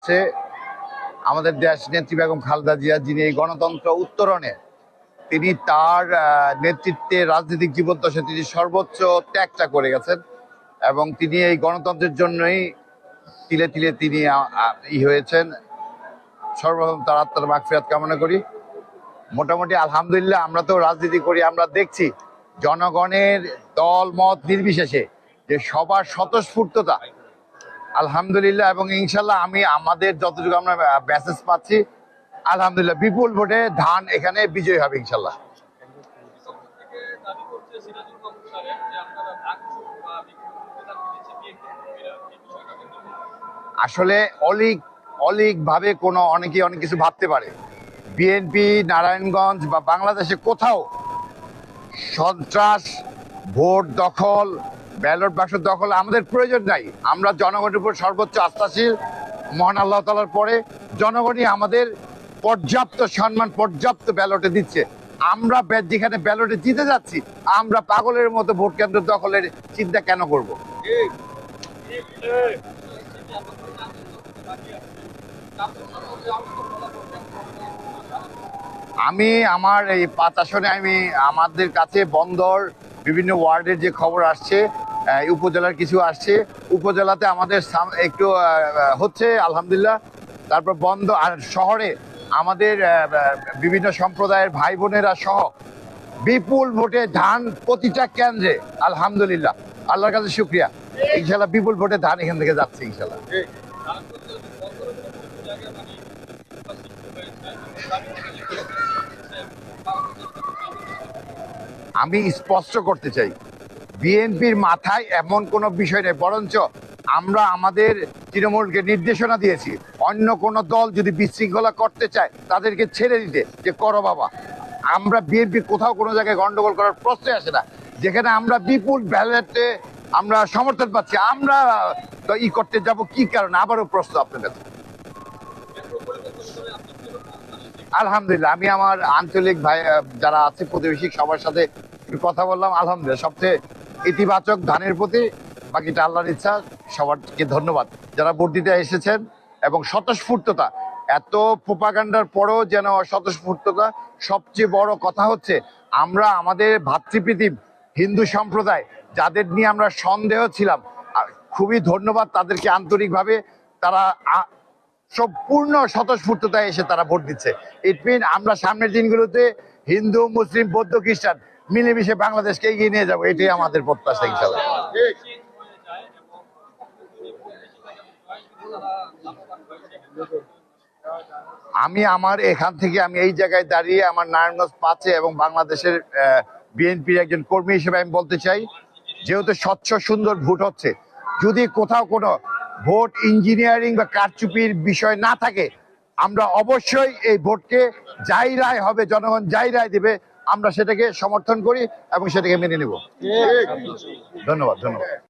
হচ্ছে আমাদের দেশ নেত্রী বেগম খালেদা জিয়া, যিনি এই গণতন্ত্র উত্তরণে তিনি তার নেতৃত্বে রাজনৈতিক জীবদ্দশায় তিনি সর্বোচ্চ ত্যাগটা করে গেছেন এবং তিনি এই গণতন্ত্রের জন্যই তিলে তিলে তিনি হয়েছেন। সর্বপ্রথম তার আত্মার মাগফিরাত কামনা করি। মোটামুটি আলহামদুলিল্লাহ, আমরা তো রাজনীতি করি, আমরা দেখছি জনগণের দল মত নির্বিশেষে যে সবার স্বতঃস্ফূর্ততা আলহামদুলিল্লাহ, এবং ইনশাল্লাহ আমি আমাদের যতটুকু আমরা মেসেজ পাচ্ছি আলহামদুলিল্লাহ বিপুল ভোটে ধান এখানে বিজয়ী হবে ইনশাল্লাহ। আসলে অলিক ভাবে অনেকে অনেক কিছু ভাবতে পারে। বিএনপি নারায়ণগঞ্জ বা বাংলাদেশে কোথাও সন্ত্রাস, ভোট দখল, ব্যালট বাক্স দখল আমাদের প্রয়োজন নাই। আমরা জনগণের উপর সর্বোচ্চ আস্থাশীল। মহান আল্লাহ তাআলার পরে জনগণই আমাদের পর্যাপ্ত সম্মান, পর্যাপ্ত ব্যালটে দিচ্ছে। আমরা যেখানে ব্যালটে জিতে যাচ্ছি, আমরা পাগলের মতো ভোট কেন্দ্র দখলের চিন্তা কেন করব? আমি আমার এই 5 আসনে আমাদের কাছে বন্দর বিভিন্ন ওয়ার্ডের যে খবর আসছে, উপজেলার কিছু আসছে, উপজেলাতে আমাদের একটু হচ্ছে আলহামদুলিল্লাহ। তারপর বন্দর আর শহরে আমাদের বিভিন্ন সম্প্রদায়ের ভাই বোনেরা সহ বিপুল ভোটে ধান প্রতিটা কেন্দ্রে আলহামদুলিল্লাহ, আল্লাহর কাছে শুকরিয়া, ইনশাল্লাহ বিপুল ভোটে ধান এখান থেকে যাচ্ছে ইনশাল্লাহ। আমি স্পষ্ট করতে চাই, বিএনপির মাথায় এমন কোনো বিষয় নেই, বরঞ্চ আমরা আমাদের তৃণমূলকে নির্দেশনা দিয়েছি অন্য কোনো দল যদি বিশৃঙ্খলা করতে চায় তাদেরকে ছেড়ে দিতে, যে করো বাবা। আমরা বিএনপি কোথাও কোনো জায়গায় গন্ডগোল করার প্রশ্নই আসে না। যেখানে আমরা বিপুল ব্যালটে আমরা সমর্থন পাচ্ছি, আমরা করতে যাব কি কারণে? আবারও প্রশ্ন আপনাদের। আলহামদুলিল্লাহ, আমি আমার আঞ্চলিক ভাই যারা আছে প্রতিবেশী সবার সাথে কথা বললাম, আলহামদুলিল্লাহ সবচেয়ে ইতিবাচক ধানের প্রতি। বাকিটা আল্লাহর ইচ্ছা। সবাইকে ধন্যবাদ যারা ভোট দিতে এসেছেন এবং স্বতঃস্ফূর্ততা। এত প্রোপাগান্ডার পরেও যেন স্বতঃস্ফূর্ততা। সবচেয়ে বড় কথা হচ্ছে আমরা আমাদের ভাতৃপ্রীতি হিন্দু সম্প্রদায় যাদের নিয়ে আমরা সন্দেহ ছিলাম, খুবই ধন্যবাদ তাদেরকে আন্তরিকভাবে। তারা সম্পূর্ণ স্বতঃস্ফূর্ততায় এসে তারা ভোট দিচ্ছে। ইট মিন আমরা সামনের দিনগুলোতে হিন্দু, মুসলিম, বৌদ্ধ, খ্রিস্টান মিলেমিশে বাংলাদেশকে এগিয়ে নিয়ে যাবো, এটাই আমাদের প্রত্যাশা ইনশাআল্লাহ। আমি আমার এখান থেকে আমি এই জায়গায় দাঁড়িয়ে আমার নারায়ণগঞ্জ 5-এ এবং বাংলাদেশের বিএনপির একজন কর্মী হিসেবে আমি বলতে চাই, যেহেতু স্বচ্ছ সুন্দর ভোট হচ্ছে, যদি কোথাও কোনো ভোট ইঞ্জিনিয়ারিং বা কারচুপির বিষয় না থাকে, আমরা অবশ্যই এই ভোটকে যাই রায় হবে, জনগণ যাই রায় দেবে আমরা সেটাকে সমর্থন করি এবং সেটাকে মেনে নেব। ধন্যবাদ।